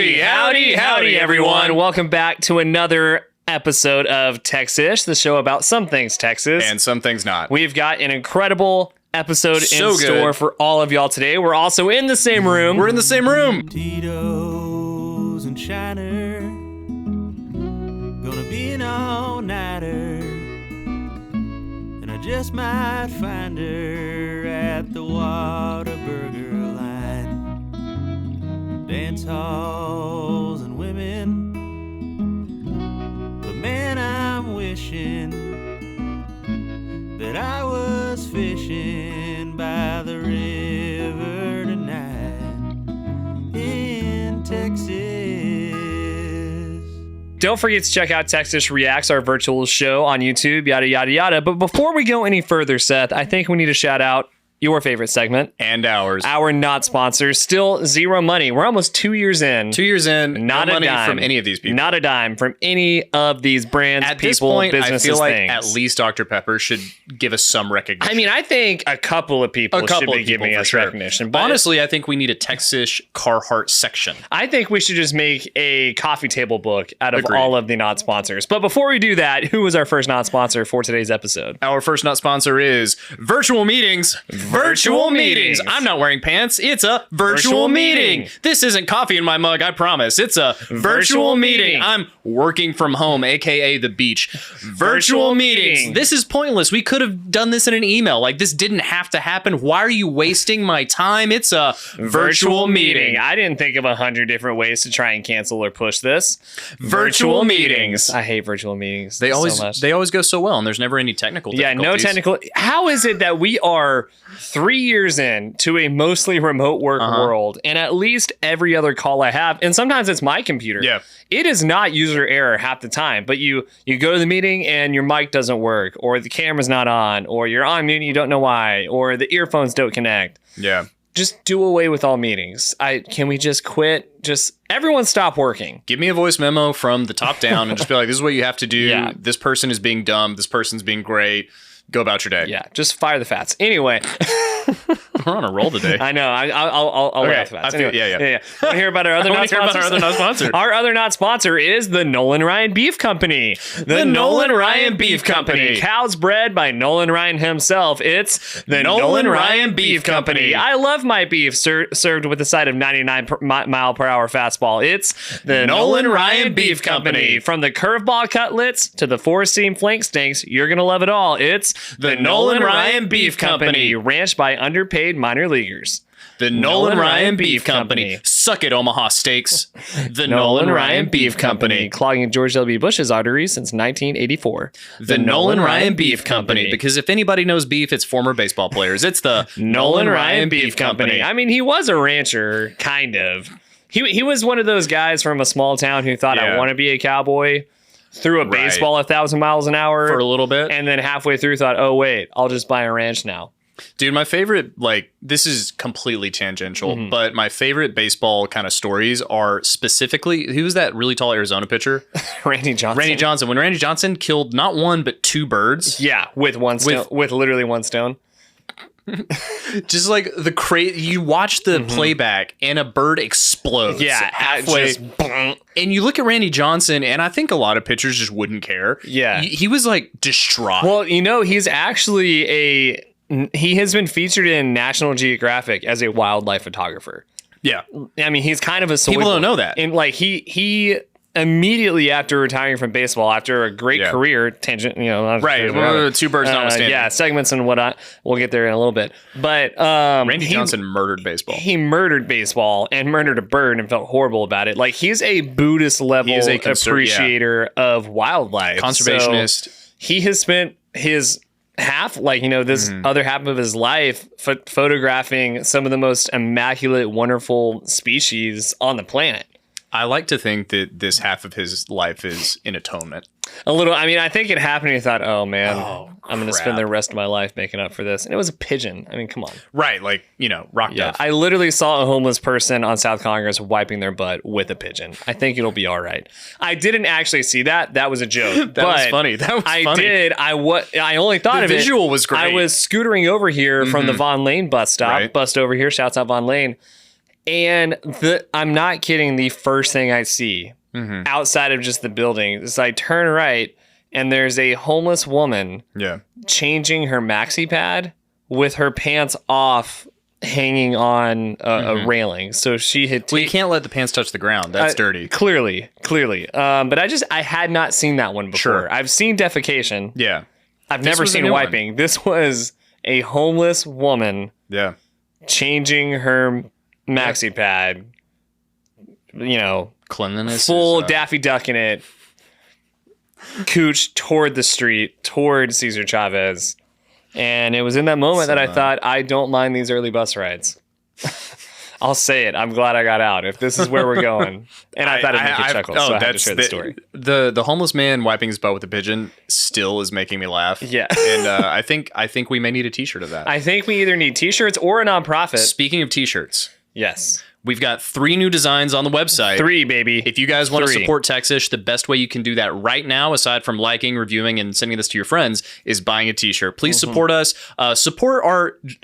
Howdy, everyone. Welcome back to another episode of Texish, the show about some things Texas. And some things not. We've got an incredible episode in store for all of y'all today. We're also in the same room. We're in the same room. Tito's and Shiner, gonna be an all-nighter, and I just might find her at the Whataburger line. Dance halls and women, but man, I'm wishing that I was fishing by the river tonight in Texas. Don't forget to check out Texish Reacts, our virtual show on YouTube, yada, yada, yada. But before we go any further, Seth, I think we need to shout out your favorite segment. And ours. Our not sponsors. Still zero money. We're almost 2 years in. 2 years in. Not no a money dime from any of these people. Not a dime from any of these brands, At people, this point, businesses, I feel like things. at least Dr. Pepper should give us some recognition. I mean, I think a couple of people should be giving us recognition. But honestly, I think we need a Texish Carhartt section. I think we should just make a coffee table book out of all of the not sponsors. But before we do that, who was our first not sponsor for today's episode? Our first not sponsor is Virtual Meetings. Virtual Meetings. I'm not wearing pants. It's a virtual meeting. This isn't coffee in my mug, I promise. It's a virtual meeting. I'm working from home, aka the beach. Virtual meetings. This is pointless. We could have done this in an email. Like, this didn't have to happen. Why are you wasting my time? It's a virtual meeting. I didn't think of 100 different ways to try and cancel or push this. Virtual meetings. I hate virtual meetings. They always so much. They always go so well, and there's never any technical difficulties. Yeah, no technical. How is it that we are 3 years in to a mostly remote work world, and at least every other call I have, and sometimes it's my computer. Yeah. It is not user error half the time, but you go to the meeting and your mic doesn't work, or the camera's not on, or you're on mute and you don't know why, or the earphones don't connect. Yeah. Just do away with all meetings. Can we just quit? Just everyone stop working. Give me a voice memo from the top down and just be like, this is what you have to do. Yeah. This person is being dumb. This person's being great. Go about your day. Yeah, just fire the fats. Anyway. We're on a roll today. I know. I'll okay. laugh the fats. Yeah. Want to hear about our other not sponsors? Our other not sponsor is the Nolan Ryan Beef Company. The Nolan Ryan Beef Company. Cows bred by Nolan Ryan himself. It's the Nolan Ryan Beef Company. I love my beef served with a side of 99 mile per hour fastball. It's the Nolan Ryan Beef Company. From the curveball cutlets to the four seam flank steaks, you're going to love it all. It's the Nolan Ryan Beef Company. Ranched by underpaid minor leaguers. The Nolan Ryan Beef Company. Suck it, Omaha Steaks. The Nolan Ryan Beef Company. Clogging George W. Bush's arteries since 1984. The Nolan Ryan Beef Company. Because if anybody knows beef, it's former baseball players. It's the Nolan Ryan Beef Company. I mean, he was a rancher, kind of. He was one of those guys from a small town who thought, I want to be a cowboy. Threw a baseball 1,000 miles an hour. For a little bit. And then halfway through thought, oh, wait, I'll just buy a ranch now. Dude, my favorite, this is completely tangential, but my favorite baseball kind of stories are specifically, who was that really tall Arizona pitcher? Randy Johnson. Randy Johnson. When Randy Johnson killed not one, but two birds. Yeah, with one stone. With literally one stone. Just like you watch the playback and a bird explodes halfway. And you look at Randy Johnson, and I think a lot of pitchers just wouldn't care. Yeah. He was distraught. Well, he's actually he has been featured in National Geographic as a wildlife photographer. Yeah. I mean, he's kind of a soy People boy. don't know that. And he immediately after retiring from baseball, after a great career, tangent, right? Two birds notwithstanding. Yeah, segments and whatnot. We'll get there in a little bit. But Randy Johnson murdered baseball. He murdered baseball and murdered a bird and felt horrible about it. He's a Buddhist level appreciator of wildlife, conservationist. So he has spent his half, this other half of his life photographing some of the most immaculate, wonderful species on the planet. I like to think that this half of his life is in atonement. A little. I mean, I think it happened and he thought, oh, man, I'm going to spend the rest of my life making up for this. And it was a pigeon. I mean, come on. Right. Rock dove. I literally saw a homeless person on South Congress wiping their butt with a pigeon. I think it'll be all right. I didn't actually see that. That was a joke. That was funny. I did. I only thought of it. The visual was great. I was scootering over here from the Von Lane bus stop. Right. Bust over here. Shouts out Von Lane. And I'm not kidding. The first thing I see outside of just the building is I turn right and there's a homeless woman changing her maxi pad with her pants off, hanging on a railing. So she had you can't let the pants touch the ground. That's dirty. Clearly. But I had not seen that one before. Sure. I've seen defecation. Yeah. I've never seen wiping. One. This was a homeless woman changing her maxi pad. You know, cleanliness. Full Daffy Duck in it. Cooch toward the street, toward Cesar Chavez. And it was in that moment that I thought, I don't mind these early bus rides. I'll say it. I'm glad I got out. If this is where we're going. And I thought it'd make you chuckle, so I had to share the story. The homeless man wiping his butt with a pigeon still is making me laugh. Yeah. And I think we may need a t-shirt of that. I think we either need t-shirts or a nonprofit. Speaking of t-shirts. Yes. We've got 3 new designs on the website. 3, baby. If you guys want to support Texish, the best way you can do that right now, aside from liking, reviewing, and sending this to your friends, is buying a t-shirt. Please support us. Support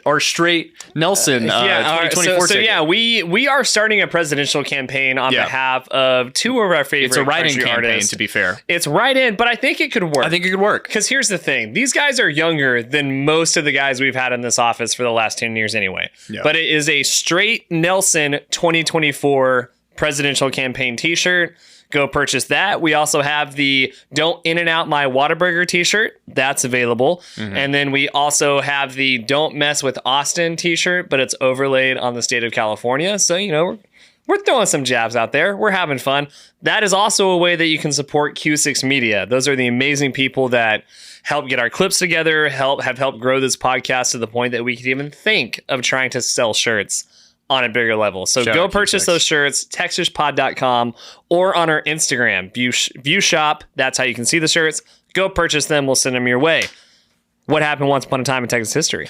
our straight Nelson 2024 ticket. We are starting a presidential campaign on behalf of 2 of our favorite It's a write-in campaign, artists. to be fair. It's write-in, but I think it could work. I think it could work. Because here's the thing. These guys are younger than most of the guys we've had in this office for the last 10 years anyway. Yeah. But it is a straight Nelson 2024 presidential campaign t-shirt. Go purchase that. We also have the Don't In and Out My Whataburger t-shirt. That's available. And then we also have the Don't Mess with Austin t-shirt, but it's overlaid on the state of California. So, you know, we're throwing some jabs out there. We're having fun. That is also a way that you can support Q6 Media. Those are the amazing people that help get our clips together, have helped grow this podcast to the point that we could even think of trying to sell shirts on a bigger level. So go purchase those shirts, texishpod.com, or on our Instagram, view shop. That's how you can see the shirts. Go purchase them. We'll send them your way. What happened once upon a time in Texas history?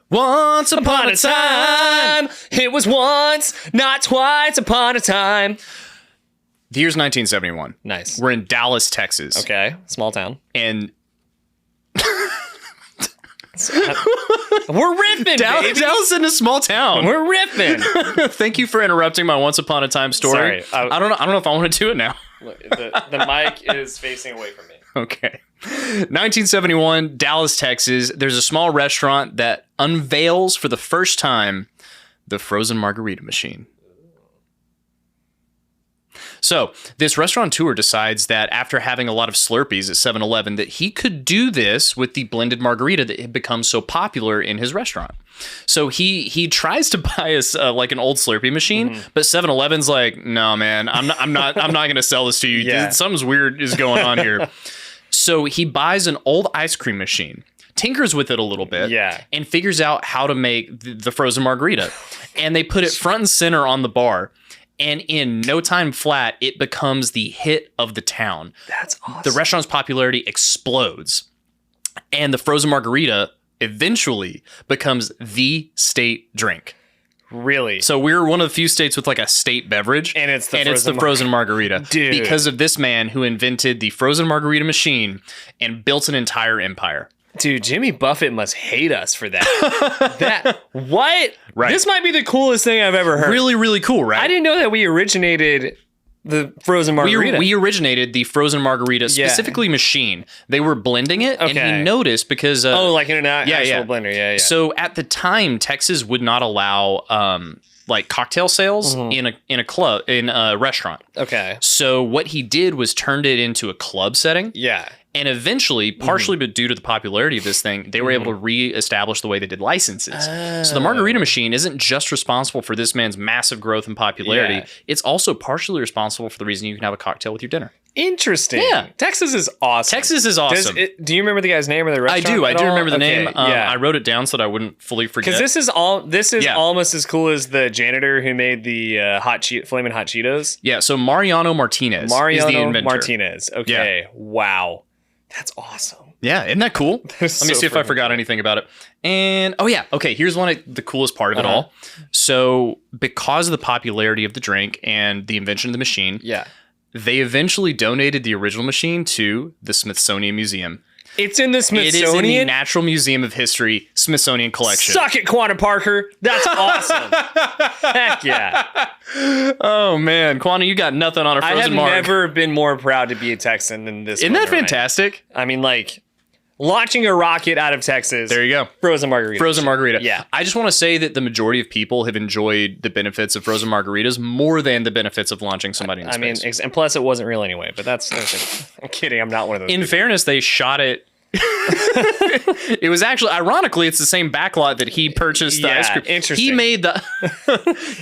Once upon a time. It was once, not twice upon a time. The year's 1971. Nice. We're in Dallas, Texas. Okay. Small town. And we're riffing, baby. Dallas in a small town. We're riffing. Thank you for interrupting my once upon a time story. Sorry. I don't know if I want to do it now. The mic is facing away from me. Okay. 1971, Dallas, Texas. There's a small restaurant that unveils for the first time the frozen margarita machine. So this restaurateur decides that after having a lot of Slurpees at 7-Eleven, that he could do this with the blended margarita that had become so popular in his restaurant. So he tries to buy us like an old Slurpee machine, but 7-Eleven's like, no, man, I'm not going to sell this to you. Yeah. Something's weird is going on here. So he buys an old ice cream machine, tinkers with it a little bit, and figures out how to make the frozen margarita. And they put it front and center on the bar. And in no time flat, it becomes the hit of the town. That's awesome. The restaurant's popularity explodes. And the frozen margarita eventually becomes the state drink. Really? So we're one of the few states with like a state beverage. And it's the frozen margarita. Dude. Because of this man who invented the frozen margarita machine and built an entire empire. Dude, Jimmy Buffett must hate us for that. What? Right. This might be the coolest thing I've ever heard. Really, really cool, right? I didn't know that we originated the frozen margarita. We originated the frozen margarita, specifically machine. They were blending it, and he noticed because... like in an actual blender, yeah. So at the time, Texas would not allow... like cocktail sales in a restaurant. Okay. So what he did was turned it into a club setting. Yeah. And eventually, partially but due to the popularity of this thing, they were able to reestablish the way they did licenses. So the margarita machine isn't just responsible for this man's massive growth and popularity. Yeah. It's also partially responsible for the reason you can have a cocktail with your dinner. Interesting. Yeah. Texas is awesome. Texas is awesome. Do you remember the guy's name or the restaurant? I do remember the name. Yeah. I wrote it down so that I wouldn't fully forget. Because this is almost as cool as the janitor who made the Flamin' Hot Cheetos. Yeah, so Mariano Martinez is the inventor. Martinez. Okay. Yeah. Wow. That's awesome. Yeah, isn't that cool? Let me see if I forgot anything about it. And, here's one of the coolest part of it all. So, because of the popularity of the drink and the invention of the machine, they eventually donated the original machine to the Smithsonian Museum. It's in the It is in the Smithsonian. Natural Museum of History Smithsonian Collection. Suck it, Quanah Parker. That's awesome. Heck yeah. Oh, man. Quanah, you got nothing on a I frozen have marg. never been more proud to be a Texan than this. Isn't that moment right fantastic? now. I mean, like, launching a rocket out of Texas. There you go. Frozen margarita. Frozen margarita. Yeah. I just want to say that the majority of people have enjoyed the benefits of frozen margaritas more than the benefits of launching somebody in space. I mean, and plus it wasn't real anyway, but that's I'm kidding. I'm not one of those. In people. fairness, they shot it. It was actually, ironically, it's the same backlot that he purchased the ice cream. Interesting. He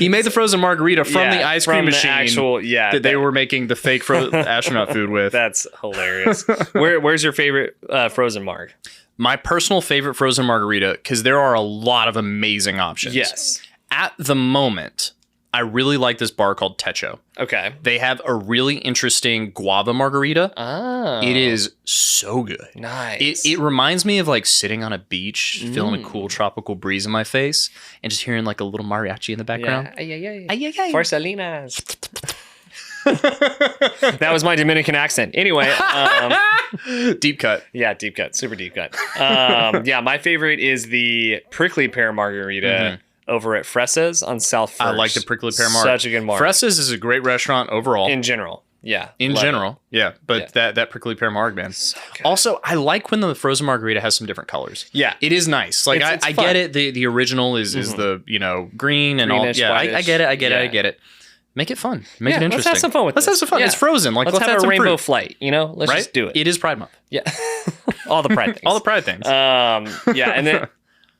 made the frozen margarita from the ice cream from the machine actual, that they were making the fake astronaut food with. That's hilarious. Where's your favorite frozen marg? My personal favorite frozen margarita, because there are a lot of amazing options. Yes. At the moment, I really like this bar called Techo. Okay. They have a really interesting guava margarita. Oh. It is so good. Nice. It reminds me of like sitting on a beach, feeling a cool tropical breeze in my face, and just hearing like a little mariachi in the background. Yeah. For Salinas. That was my Dominican accent. Anyway. Deep cut. Yeah, deep cut. Super deep cut. Yeah, my favorite is the prickly pear margarita over at Fresas on South First. I like the prickly pear marg. Such a good marg. Fresas is a great restaurant overall. In general. Yeah. In love general. Yeah. But that prickly pear marg, man. So good. Also, I like when the frozen margarita has some different colors. Yeah. It is nice. Like It's I fun. get it. The original is the, green and all. Greenish, Yeah, I whitish. get it. I get Yeah. it. Make it fun. Make it interesting. Let's have some fun with Let's this. have some fun. Yeah. It's frozen. Like, let's let's have add a some rainbow fruit. flight, Let's Right? just do it. It is Pride Month. Yeah. All the pride things. All the Pride things. Yeah, and then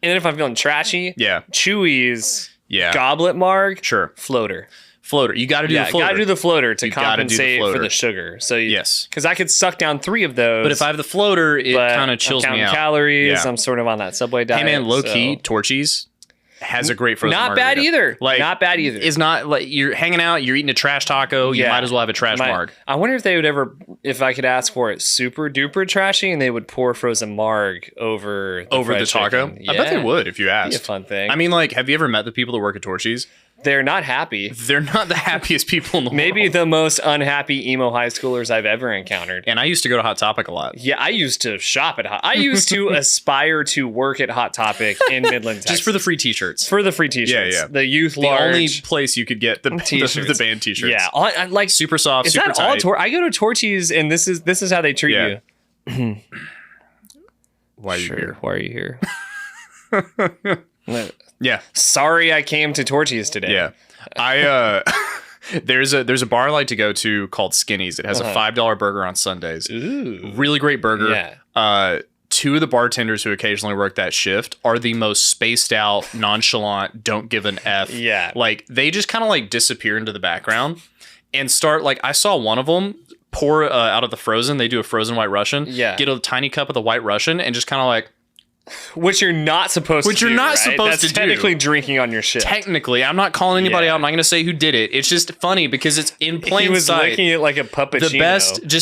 if I'm feeling trashy, Yeah. Chewy's Yeah. goblet marg, Sure. floater. Floater. You got to do the floater. Gotta do the floater to You gotta do the compensate for floater. the sugar. So Yes. because I could suck down 3 of those. But if I have the floater, it but kind of chills I'm me counting out. calories. Yeah. I'm sort of on that Subway diet. Hey man, low so- key, Torchy's has a great frozen Not margarita. bad either. Like, Not bad either. It's not like you're hanging out, you're eating a trash taco, you Yeah. might as well have a trash marg. I wonder if they would ever, if I could ask for it super duper trashy, and they would pour frozen marg over Over fried the taco? chicken. I bet they Yeah. would if you It'd be a asked. fun thing. I mean, like, have you ever met the people that work at Torchy's? They're not happy. They're not the happiest people in the Maybe world. the most unhappy emo high schoolers I've ever encountered. And I used to go to Hot Topic a lot. Yeah, I used to shop at I used to aspire to work at Hot Topic in Midland, Texas. Just for the free t-shirts. For the free t-shirts. Yeah. The youth The large. only place you could get the T-shirts. band t-shirts. Yeah, I like Super soft, is super that all? tight. I go to Torchy's, and this is how they treat Yeah. you. Why are you here? Why are you here? Yeah. Sorry, I came to Torchy's today. Yeah. There's a bar I like to go to called Skinny's. It has a $5 burger on Sundays. Ooh. Really great burger. Yeah. 2 of the bartenders who occasionally work that shift are the most spaced out, nonchalant, don't give an F. Yeah. Like they just kind of like disappear into the background and start like I saw one of them pour out of the frozen. They do a frozen white Russian. Yeah. Get a tiny cup of the white Russian and just kind of like Which you're not supposed Which to do. you're not right? supposed That's to do. technically drinking on your shit. technically, I'm not calling anybody Yeah. out. I'm not going to say who did it. It's just funny because it's in plain He was sight. licking it like a puppuccino.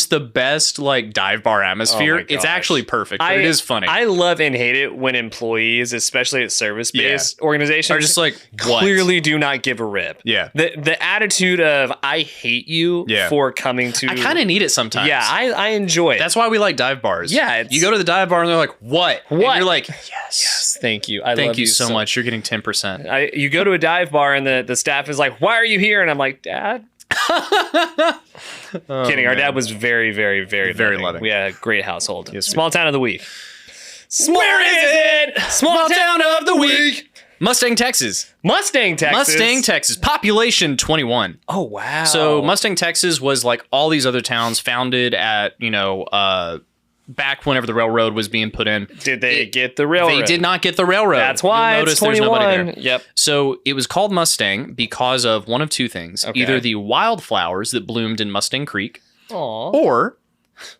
The best like dive bar atmosphere. Oh my It's gosh. actually perfect, but it is funny. I love and hate it when employees, especially at service-based organizations, Are just like, what? clearly do not give a rip. Yeah. The attitude of I hate you Yeah. for coming to. I kind of need it sometimes. Yeah, I enjoy it. That's why we like dive bars. Yeah, it's- You go to the dive bar and they're like, what? And What? you're like, yes. Thank you. I Thank love you so much. You're getting 10%. You go to a dive bar and the staff is like, "Why are you here?" And I'm like, "Dad." Kidding. Our dad was very, very, very, Very loving. loving. We had a great household. Yes, we Small town of the week. Where is it? Small town of the week. Mustang, Texas. Mustang, Texas. Mustang, Texas. Population 21. Oh wow. So Mustang, Texas was like all these other towns founded at, back whenever the railroad was being put in. did they get the railroad? They did not get the railroad. That's why You'll it's notice there's 21. nobody there. Yep. So it was called Mustang because of one of two things. Okay. Either the wildflowers that bloomed in Mustang Creek, Aw. or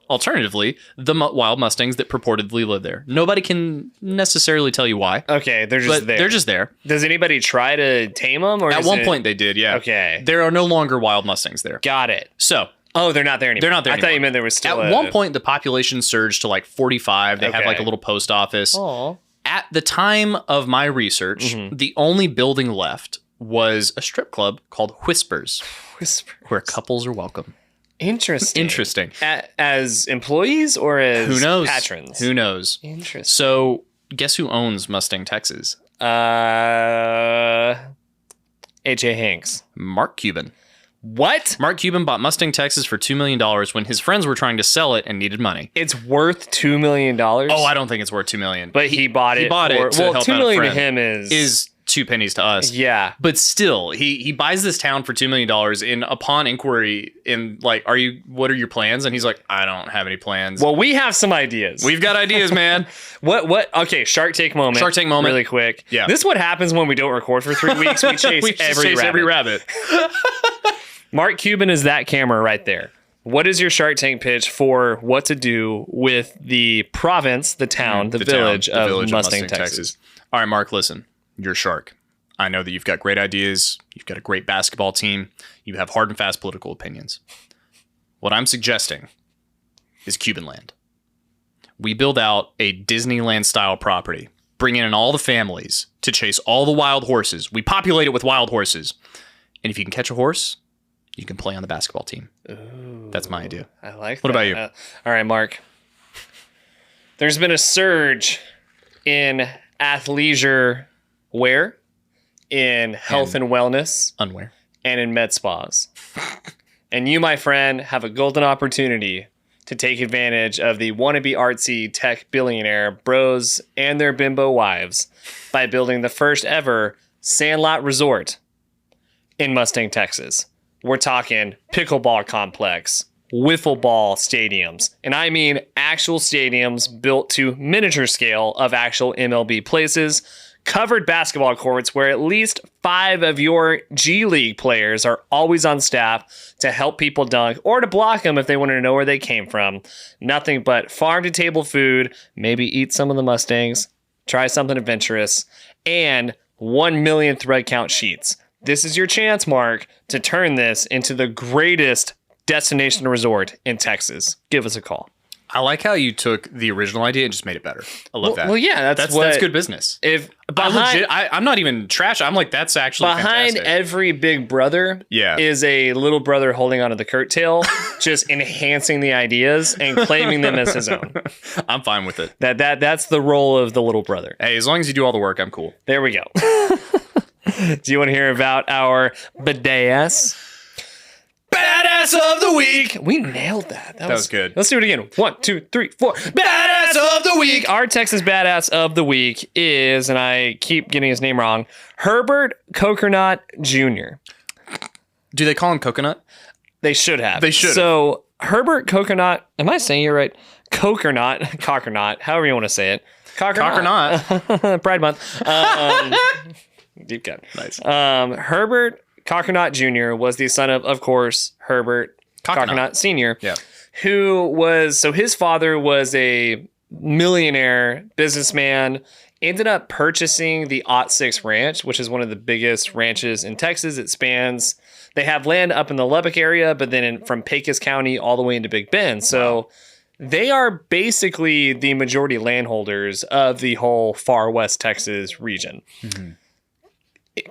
alternatively, the wild Mustangs that purportedly live there. Nobody can necessarily tell you why, Okay, they're just but there. they're just there. Does anybody try to tame them? Or At is one it- point they did, yeah. Okay. There are no longer wild Mustangs there. Got it. So Oh, they're not there anymore. They're not there I thought anymore. you meant there was still at one point, the population surged to like 45. They have Okay. like a little post office. Oh. At the time of my research, the only building left was a strip club called Whispers, Whisper. where couples are welcome. Interesting. As employees or as Who knows? patrons? Who knows? Interesting. So, guess who owns Mustang, Texas? H.A. Hanks. Mark Cuban. What? Mark Cuban bought Mustang, Texas for $2 million when his friends were trying to sell it and needed money. It's worth $2 million? Oh, I don't think it's worth $2 million. But he bought it. He bought it to help $2 out a million to friend. him is 2 pennies to us. Yeah. But still, he buys this town for $2 million. And upon inquiry, what are your plans? And he's like, I don't have any plans. Well, we have some ideas. We've got ideas, man. What? Okay, Shark Tank moment. Shark Tank moment. Really quick. Yeah. This is what happens when we don't record for 3 weeks. We chase, every rabbit. Mark Cuban is that camera right there. What is your Shark Tank pitch for what to do with the province, the town, the village of Mustang, Texas? All right, Mark, listen. You're a shark. I know that you've got great ideas. You've got a great basketball team. You have hard and fast political opinions. What I'm suggesting is Cuban land. We build out a Disneyland-style property, bring in all the families to chase all the wild horses. We populate it with wild horses. And if you can catch a horse, you can play on the basketball team. Ooh, that's my idea. I like that. What about you? All right, Mark. There's been a surge in athleisure wear, in health and wellness, unwear, and in med spas. And you, my friend, have a golden opportunity to take advantage of the wannabe artsy tech billionaire bros and their bimbo wives by building the first ever Sandlot Resort in Mustang, Texas. We're talking pickleball complex, wiffle ball stadiums, and I mean actual stadiums built to miniature scale of actual MLB places, covered basketball courts where at least 5 of your G League players are always on staff to help people dunk or to block them if they wanted to know where they came from. Nothing but farm-to-table food, maybe eat some of the Mustangs, try something adventurous, and 1 million thread count sheets. This is your chance, Mark, to turn this into the greatest destination resort in Texas. Give us a call. I like how you took the original idea and just made it better. I love that. Well, yeah, that's good business. If I'm not even trash. I'm like, that's actually behind fantastic. Every big brother is a little brother holding onto the curtail, just enhancing the ideas and claiming them as his own. I'm fine with it. That's the role of the little brother. Hey, as long as you do all the work, I'm cool. There we go. Do you want to hear about our badass of the week? We nailed that. That was good. Let's do it again. 1, 2, 3, 4. Badass of the week. Our Texas badass of the week is, and I keep getting his name wrong, Herbert Kokernot Jr. Do they call him Coconut? They should have. They should. So Herbert Kokernot, am I saying it right? Kokernot, however you want to say it. Kokernot. Pride Month. Deep cut. Nice. Herbert Kokernot Jr. was the son of course, Herbert Kokernot Sr., who was, so his father was a millionaire businessman, ended up purchasing the OUAT Ranch, which is one of the biggest ranches in Texas. It spans, they have land up in the Lubbock area, but then from Pecos County all the way into Big Bend. So they are basically the majority landholders of the whole far west Texas region. Mm-hmm.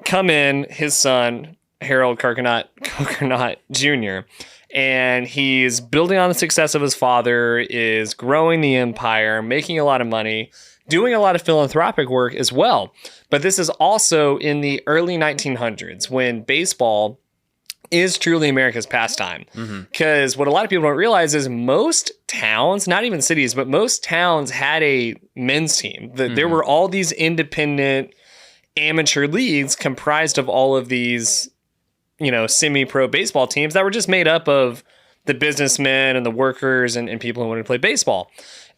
Come in, his son, Harold Kokernot Jr., and he's building on the success of his father, is growing the empire, making a lot of money, doing a lot of philanthropic work as well. But this is also in the early 1900s when baseball is truly America's pastime. Because what a lot of people don't realize is most towns, not even cities, but most towns had a men's team. There were all these independent amateur leagues comprised of all of these, semi-pro baseball teams that were just made up of the businessmen and the workers and people who wanted to play baseball.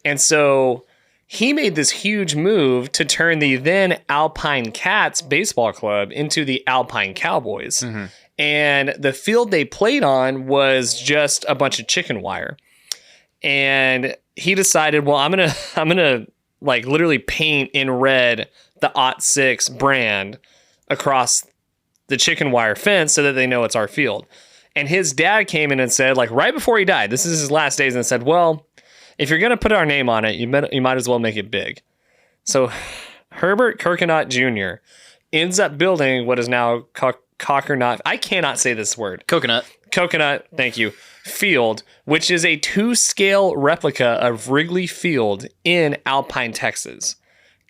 And so he made this huge move to turn the then Alpine Cats baseball club into the Alpine Cowboys. Mm-hmm. And the field they played on was just a bunch of chicken wire. And he decided, well, I'm gonna like literally paint in red the OUAT brand across the chicken wire fence so that they know it's our field. And his dad came in and said, like right before he died, this is his last days, and said, well, if you're going to put our name on it, you might as well make it big. So Herbert Kokernot Jr. ends up building what is now Kokernot. I cannot say this word. Coconut. Kokernot, thank you, Field, which is a 2-scale replica of Wrigley Field in Alpine, Texas.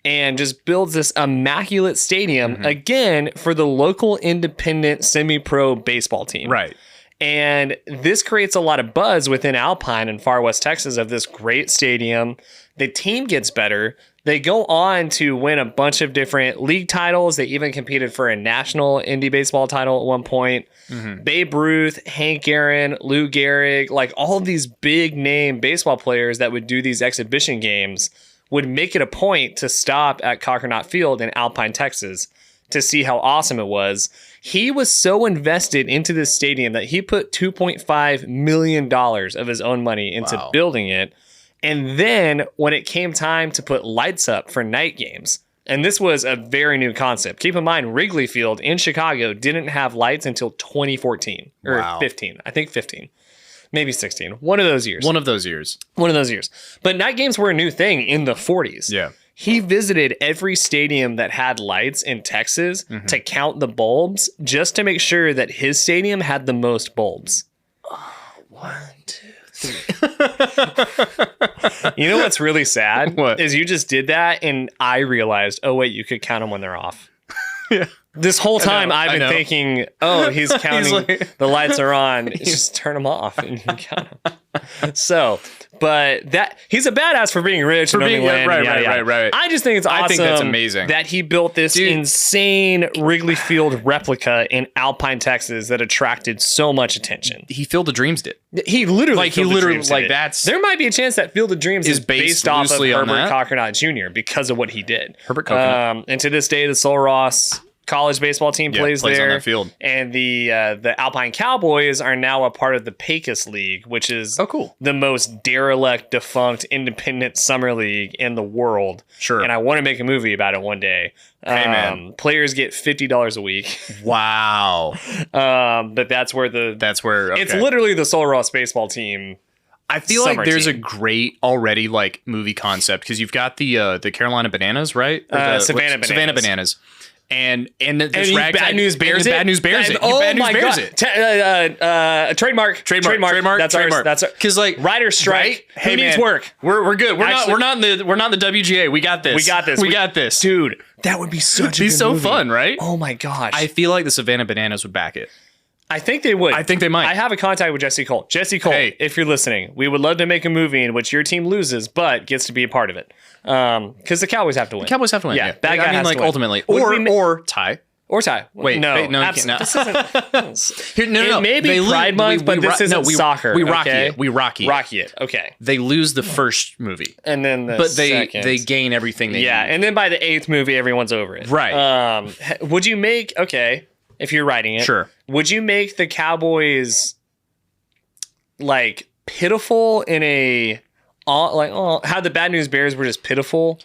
And just builds this immaculate stadium, again, for the local independent semi-pro baseball team. Right. And this creates a lot of buzz within Alpine and far west Texas of this great stadium. The team gets better. They go on to win a bunch of different league titles. They even competed for a national indie baseball title at one point. Babe Ruth, Hank Aaron, Lou Gehrig, like all of these big name baseball players that would do these exhibition games would make it a point to stop at Kokernot Field in Alpine, Texas to see how awesome it was. He was so invested into this stadium that he put $2.5 million of his own money into building it. And then when it came time to put lights up for night games, and this was a very new concept. Keep in mind, Wrigley Field in Chicago didn't have lights until 2014 or 15. I think 15. Maybe 16. One of those years. But night games were a new thing in the 40s. Yeah. He visited every stadium that had lights in Texas to count the bulbs just to make sure that his stadium had the most bulbs. Oh, 1, 2, 3. You know what's really sad? What? Is you just did that and I realized, oh, wait, you could count them when they're off. Yeah. This whole time I've been thinking, oh, he's counting, the lights are on. Just turn them off and you can count them. So, but that he's a badass for being rich and owning land. Right. I just think it's awesome. I think that's amazing that he built this insane Wrigley Field replica in Alpine, Texas that attracted so much attention. He Field of Dreams did. He literally that's there might be a chance that Field of Dreams is based off of Herbert that. Kokernot Jr. because of what he did. Herbert Kokernot. And to this day, the Sul Ross college baseball team plays there on that field. And the Alpine Cowboys are now a part of the Pecos League, which is the most derelict, defunct, independent summer league in the world. Sure. And I want to make a movie about it one day. Hey, man. Players get $50 a week. Wow. But that's where it's literally the Sul Ross baseball team. I feel like there's a great already like movie concept because you've got the Carolina Bananas, right? Savannah Bananas. And this Bad News Bears it. Oh my god! Trademark. That's ours. That's because like writer strike. Right? Who needs work? We're good. We're not in the WGA. We got this. Dude, that would be such. It'd be so fun, right? Oh my gosh! I feel like the Savannah Bananas would back it. I think they would. I think they might. I have a contact with Jesse Cole. Jesse Cole, if you're listening, we would love to make a movie in which your team loses, but gets to be a part of it. Because the Cowboys have to win. Yeah. Bad guy has to win. Ultimately. Or tie. Or tie. Wait, no. You can't. No. This isn't. No. It may be Pride Month, but this isn't soccer. We Rocky it. Okay. They lose the first movie. And then they gain everything they need. And then by the 8th movie, everyone's over it. Right. Would you make, if you're writing it, sure. Would you make the Cowboys like pitiful in a how the Bad News Bears were just pitiful?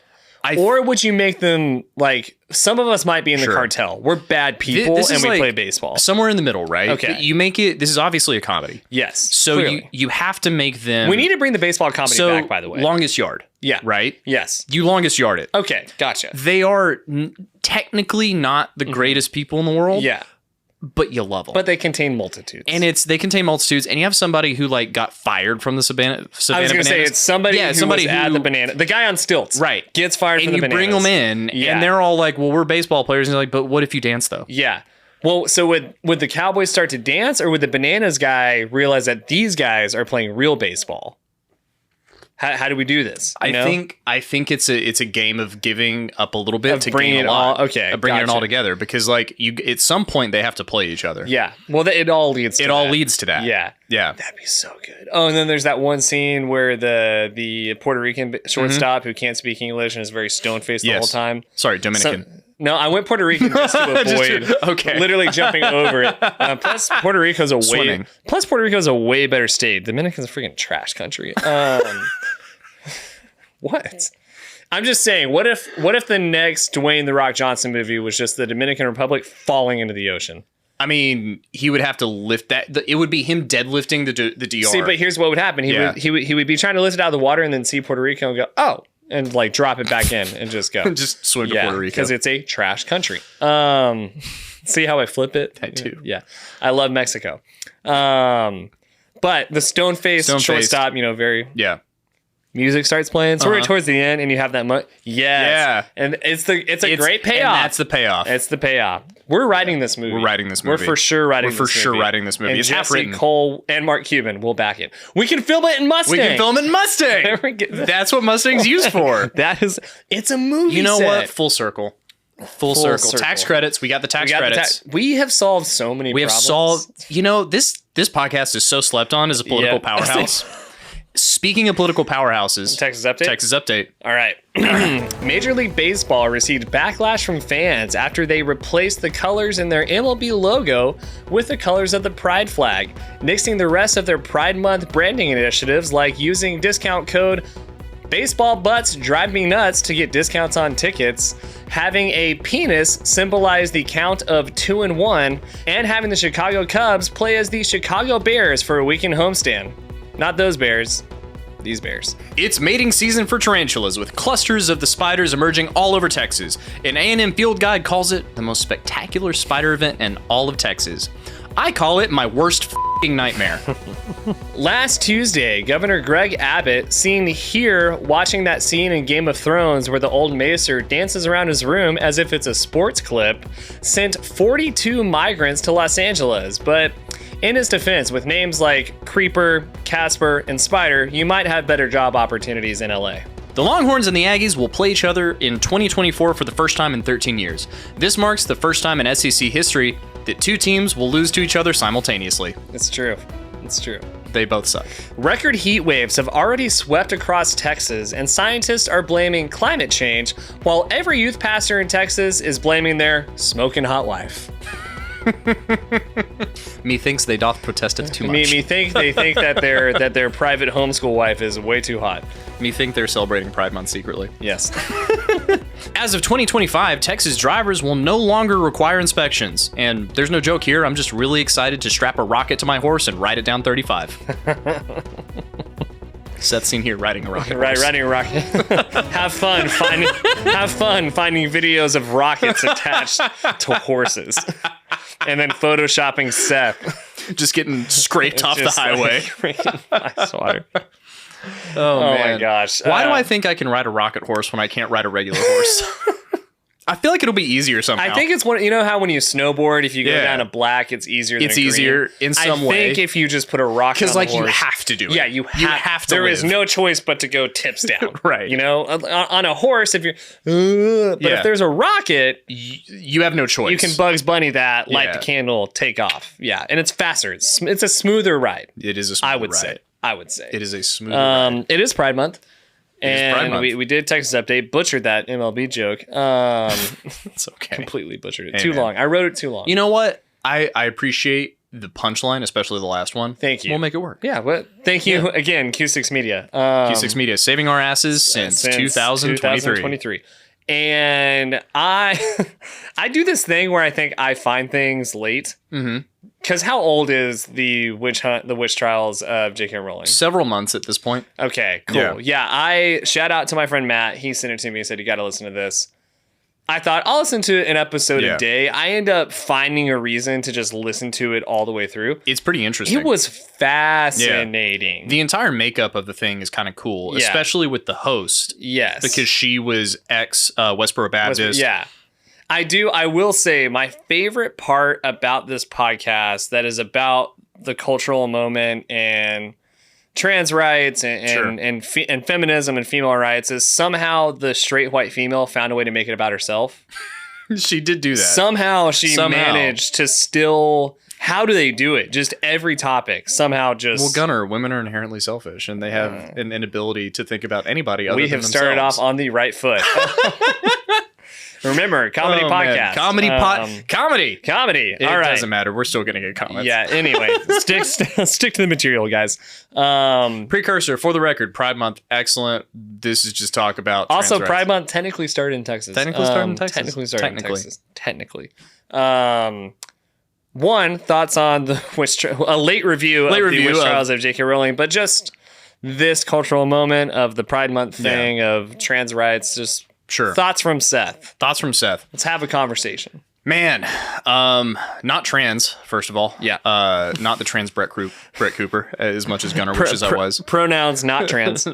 Or would you make them like some of us might be in the cartel? We're bad people and we play baseball. Somewhere in the middle, right? Okay. You make it. This is obviously a comedy. Yes. So you have to make them. We need to bring the baseball comedy back, by the way. Longest Yard. Yeah. Right? Yes. You Longest Yard it. Okay. Gotcha. They are technically not the greatest people in the world. Yeah. But you love them. But they contain multitudes. And they contain multitudes. And you have somebody who like got fired from the Savannah I was going to say it's somebody who was at the banana. The guy on stilts. Right. Gets fired from the bananas. And you bring them in and they're all like, well, we're baseball players. And you're like, but what if you dance though? Yeah. Well, so would the Cowboys start to dance or would the bananas guy realize that these guys are playing real baseball? How do we do this? I think it's a game of giving up a little bit to bring gain it a lot. all. Okay, bringing it all together because like at some point they have to play each other. Yeah. Well, it all leads to that. Yeah. Yeah. That'd be so good. Oh, and then there's that one scene where the Puerto Rican shortstop who can't speak English and is very stone faced the whole time. Sorry, Dominican. No, I went Puerto Rican just to avoid literally jumping over it. Plus, Puerto Rico's a way better state. Dominican's a freaking trash country. What? I'm just saying, what if the next Dwayne "The Rock" Johnson movie was just the Dominican Republic falling into the ocean? I mean, he would have to lift that. It would be him deadlifting the DR. See, but here's what would happen. He would be trying to lift it out of the water and then see Puerto Rico and go, oh, and like drop it back in and just go. Just swim to Puerto Rico. Because it's a trash country. See how I flip it? I do. Yeah. I love Mexico. But the stone-faced shortstop, very... Yeah. Music starts playing. So we're towards the end and you have that Yes. Yeah. And it's a great payoff. And that's the payoff. It's the payoff. We're writing this movie. We're for sure writing this movie. We're for sure writing this movie. And it's half Jesse written. Cole and Mark Cuban will back it. We can film it in Mustang. That's what Mustang's used for. It's a movie You know set. what? Full circle. Full circle. Tax credits. We got the tax credits. We have solved so many problems. We have solved, this podcast is so slept on as a political powerhouse. Speaking of political powerhouses. Texas Update. All right. Major League Baseball received backlash from fans after they replaced the colors in their MLB logo with the colors of the Pride flag, nixing the rest of their Pride Month branding initiatives like using discount code Baseball Butts Drive Me Nuts to get discounts on tickets, having a penis symbolize the count of 2 and 1, and having the Chicago Cubs play as the Chicago Bears for a weekend homestand. Not those bears, these bears. It's mating season for tarantulas, with clusters of the spiders emerging all over Texas. An A&M field guide calls it the most spectacular spider event in all of Texas. I call it my worst f***ing nightmare. Last Tuesday, Governor Greg Abbott, seen here watching that scene in Game of Thrones where the old maester dances around his room as if it's a sports clip, sent 42 migrants to Los Angeles. But in his defense, with names like Creeper, Casper, and Spider, you might have better job opportunities in LA. The Longhorns and the Aggies will play each other in 2024 for the first time in 13 years. This marks the first time in SEC history that two teams will lose to each other simultaneously. It's true. They both suck. Record heat waves have already swept across Texas, and scientists are blaming climate change, while every youth pastor in Texas is blaming their smoking hot wife. Methinks they doth protesteth too much. Me think they think that their private homeschool wife is way too hot. Me think they're celebrating Pride Month secretly. Yes. As of 2025, Texas drivers will no longer require inspections. And there's no joke here, I'm just really excited to strap a rocket to my horse and ride it down 35. Seth seen here riding a rocket. Right, riding a rocket. Have fun finding videos of rockets attached to horses. And then photoshopping Seth. Just getting scraped off the highway. Ice water. Oh man. My gosh. Why do I think I can ride a rocket horse when I can't ride a regular horse? I feel like it'll be easier somehow. I think it's how when you snowboard, if you go down a black, it's easier than it's easier in some way. I think if you just put a rocket on the horse. Because you have to do it. Yeah, you have to. There is no choice but to go tips down. Right. On a horse, if you're... but if there's a rocket... You have no choice. You can Bugs Bunny that, light the candle, take off. Yeah, and it's faster. It's a smoother ride. It is a smoother ride. I would say. It is a smoother ride. It is Pride Month. And we did Texas Update, butchered that MLB joke. It's okay. Completely butchered it. Too long. I wrote it too long. You know what? I appreciate the punchline, especially the last one. Thank you. We'll make it work. Yeah, but thank you again, Q6 Media. Q6 Media, saving our asses since 2023. And I do this thing where I think I find things late. Mm-hmm. Because how old is the witch trials of J.K. Rowling? Several months at this point. Okay, cool. Yeah, I shout out to my friend Matt. He sent it to me and said, you got to listen to this. I thought I'll listen to an episode a day. I end up finding a reason to just listen to it all the way through. It's pretty interesting. It was fascinating. Yeah. The entire makeup of the thing is kind of cool, especially with the host. Yes. Because she was ex-Westboro Baptist. Yeah. I will say my favorite part about this podcast that is about the cultural moment and trans rights and feminism and female rights is somehow the straight white female found a way to make it about herself. She did do that. Somehow she managed to still... How do they do it? Just every topic somehow just... Well, Gunnar, women are inherently selfish and they have an inability to think about anybody other than themselves. We have started off on the right foot. Remember, comedy podcast. Comedy. Comedy. All right. It doesn't matter. We're still going to get comments. Yeah, anyway. stick to the material, guys. Precursor, for the record, Pride Month, excellent. This is just talk about also, Pride Month technically started in Texas. Technically started in Texas. Technically. One, thoughts on the a late review of the witch trials of J.K. Rowling, but just this cultural moment of the Pride Month thing of trans rights. Just thoughts from Seth. Let's have a conversation. Man, not trans, first of all. Yeah. Not the trans Brett Cooper, as much as Gunnar wishes I was. Pronouns not trans.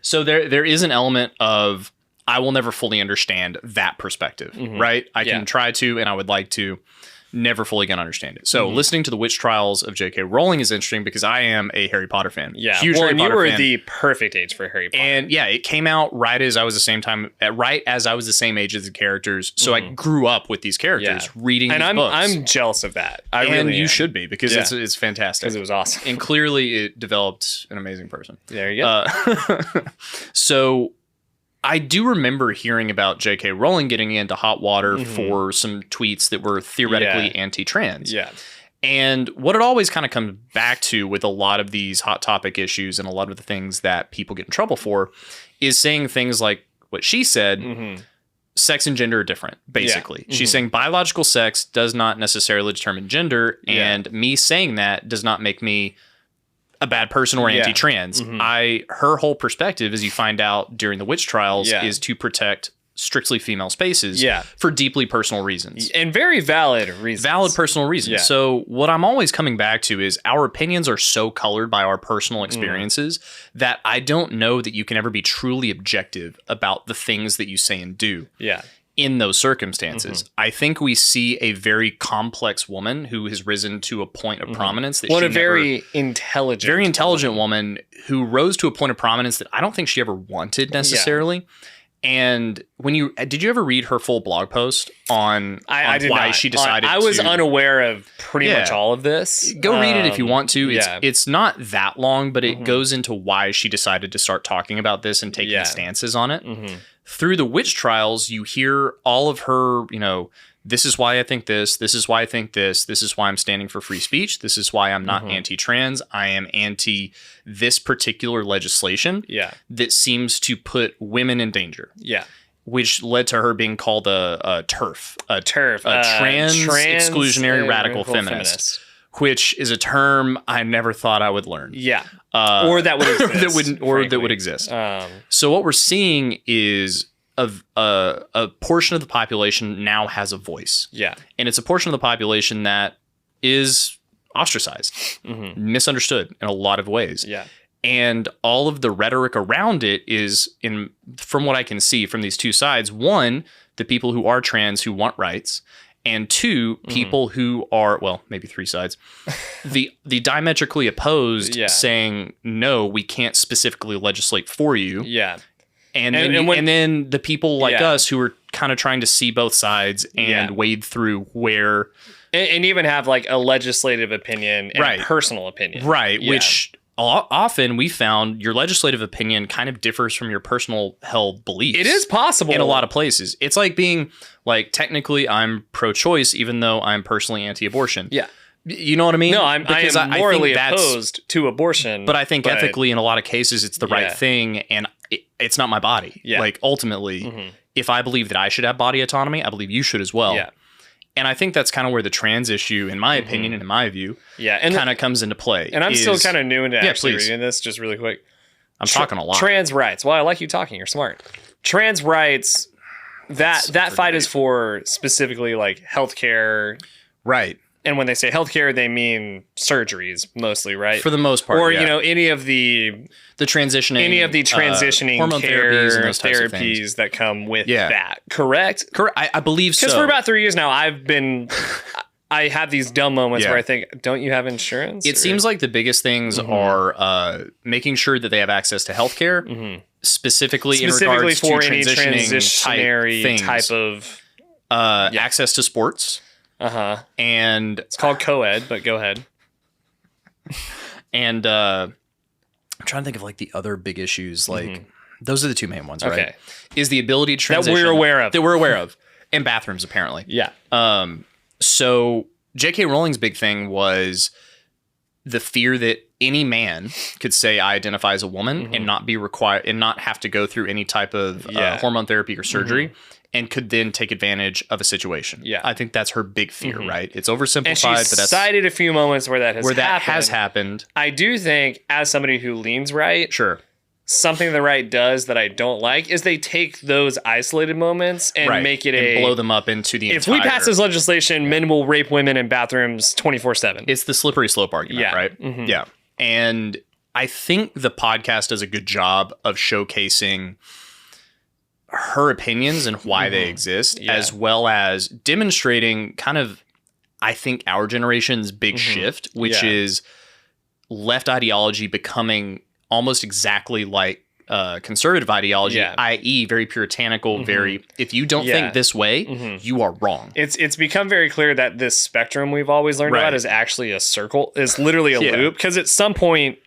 So there is an element of, I will never fully understand that perspective, right? I can try to, and I would like to. Never fully gonna understand it. So listening to the witch trials of J.K. Rowling is interesting because I am a Harry Potter fan. Yeah, huge Harry Potter fan. You were the perfect age for Harry Potter. And yeah, it came out right as I was the same age as the characters. So I grew up with these characters reading these books. I'm jealous of that. You should be, because it's fantastic. Because it was awesome. And clearly it developed an amazing person. There you go. So I do remember hearing about J.K. Rowling getting into hot water for some tweets that were theoretically anti-trans. Yeah. And what it always kind of comes back to with a lot of these hot topic issues and a lot of the things that people get in trouble for is saying things like what she said, sex and gender are different, basically. She's saying biological sex does not necessarily determine gender, and me saying that does not make me a bad person or anti-trans. Her whole perspective, as you find out during the witch trials, is to protect strictly female spaces for deeply personal reasons. And very valid reasons. Valid personal reasons. Yeah. So what I'm always coming back to is our opinions are so colored by our personal experiences that I don't know that you can ever be truly objective about the things that you say and do. Yeah. In those circumstances. I think we see a very complex woman who has risen to a point of prominence. That a very intelligent woman who rose to a point of prominence that I don't think she ever wanted necessarily. Yeah. And did you ever read her full blog post on why she decided I was unaware of pretty much all of this. Go read it if you want to. It's not that long, but it goes into why she decided to start talking about this and taking stances on it. Through the witch trials, you hear all of her, this is why I think this is why I think this is why I'm standing for free speech, this is why I'm not anti-trans, I am anti this particular legislation that seems to put women in danger. Yeah. Which led to her being called a TERF. A trans exclusionary radical feminist. Which is a term I never thought I would learn. Yeah. Or that would exist. that would exist. So what we're seeing is a portion of the population now has a voice. Yeah. And it's a portion of the population that is ostracized, misunderstood in a lot of ways. Yeah. And all of the rhetoric around it is, from what I can see from these two sides, one, the people who are trans who want rights, and two, people who are, well, maybe three sides, the diametrically opposed, saying, no, we can't specifically legislate for you. Yeah. And then the people like us who are kind of trying to see both sides and wade through where... And even have like a legislative opinion and a personal opinion. Right, which... Often we found your legislative opinion kind of differs from your personal held beliefs. It is possible in a lot of places. It's like being like, technically I'm pro-choice, even though I'm personally anti-abortion. Yeah. You know what I mean? No, I am morally opposed to abortion. But I think ethically in a lot of cases, it's the right thing. And it's not my body. Yeah. Like ultimately, if I believe that I should have body autonomy, I believe you should as well. Yeah. And I think that's kind of where the trans issue, in my opinion and in my view, kind of comes into play. And I'm still kind of new into actually reading this, just really quick. I'm talking a lot. Trans rights. Well, I like you talking. You're smart. Trans rights, that fight is for specifically like healthcare. Right. And when they say healthcare, they mean surgeries mostly, right? For the most part, or any of the transitioning hormone care therapies and those types of therapies that come with that. Correct? I believe so. Because for about 3 years now, I have these dumb moments where I think, don't you have insurance? It seems like the biggest things are making sure that they have access to healthcare, specifically in regards for to any transitionary type of access to sports. And it's called co-ed, but go ahead. And I'm trying to think of like the other big issues. Like those are the two main ones, right? Okay. Is the ability to transition that we're aware of, and bathrooms apparently. Yeah. So J.K. Rowling's big thing was the fear that any man could say I identify as a woman and not be required and not have to go through any type of hormone therapy or surgery and could then take advantage of a situation. Yeah. I think that's her big fear, right? It's oversimplified, And she but that's cited a few moments where that has happened. I do think, as somebody who leans right, Sure. something the right does that I don't like is they take those isolated moments and make it and blow them up into the If we pass this legislation, men will rape women in bathrooms 24/7. It's the slippery slope argument, right? Mm-hmm. Yeah. And I think the podcast does a good job of showcasing her opinions and why they exist, as well as demonstrating kind of, I think, our generation's big shift, which is left ideology becoming almost exactly like conservative ideology, i.e. very puritanical, very, if you don't think this way, you are wrong. It's become very clear that this spectrum we've always learned about is actually a circle, is literally a loop, because at some point,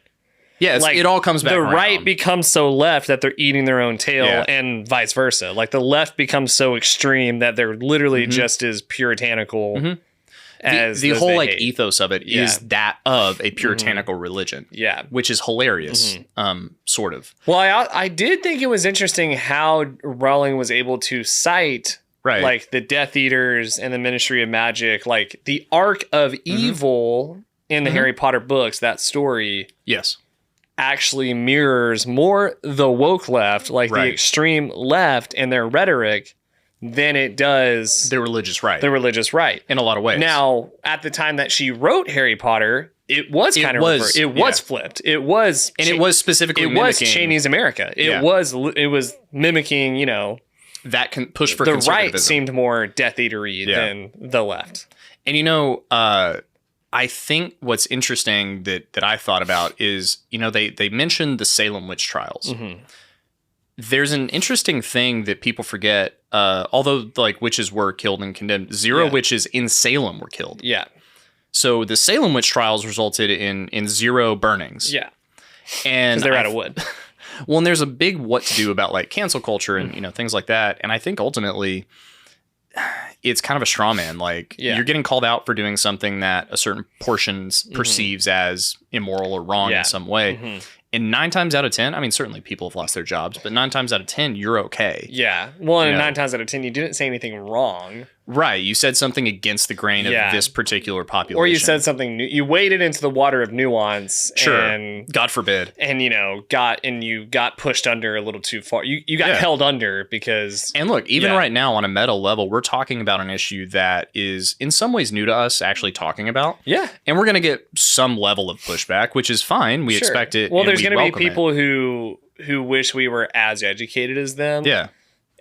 it all comes back around. Right becomes so left that they're eating their own tail and vice versa. Like the left becomes so extreme that they're literally just as puritanical as the whole hate. Ethos of it is that of a puritanical religion. Yeah. Which is hilarious, sort of. Well, I did think it was interesting how Rowling was able to cite like the Death Eaters and the Ministry of Magic, like the arc of evil in the Harry Potter books, that story. Yes. Actually mirrors more the woke left, like the extreme left and their rhetoric, than it does the religious right. The religious right. In a lot of ways. Now, at the time that she wrote Harry Potter, it was kind of reversed. It was flipped. It was, and it was specifically it was Cheney's America. It was mimicking, that can push for the conservatism. right seemed more Death Eatery than the left. And I think what's interesting that I thought about is, they mentioned the Salem witch trials. There's an interesting thing that people forget. Although like witches were killed and condemned, zero witches in Salem were killed. Yeah. So the Salem witch trials resulted in zero burnings. Yeah. And because they're out of wood. Well, and there's a big what to do about like cancel culture and things like that. And I think ultimately it's kind of a straw man. Like you're getting called out for doing something that a certain portion perceives as immoral or wrong in some way. And 9 times out of 10, I mean, certainly people have lost their jobs, but 9 times out of 10, you're okay. Yeah. Well, and 9 times out of 10, you didn't say anything wrong. Right. You said something against the grain of this particular population. Or you said something new. You waded into the water of nuance. Sure. And, God forbid. And, you got pushed under a little too far. You got held under because... And look, even right now on a meta level, we're talking about an issue that is in some ways new to us actually talking about. Yeah. And we're going to get some level of pushback, which is fine. We expect it. Well, there's going to be people who wish we were as educated as them. Yeah.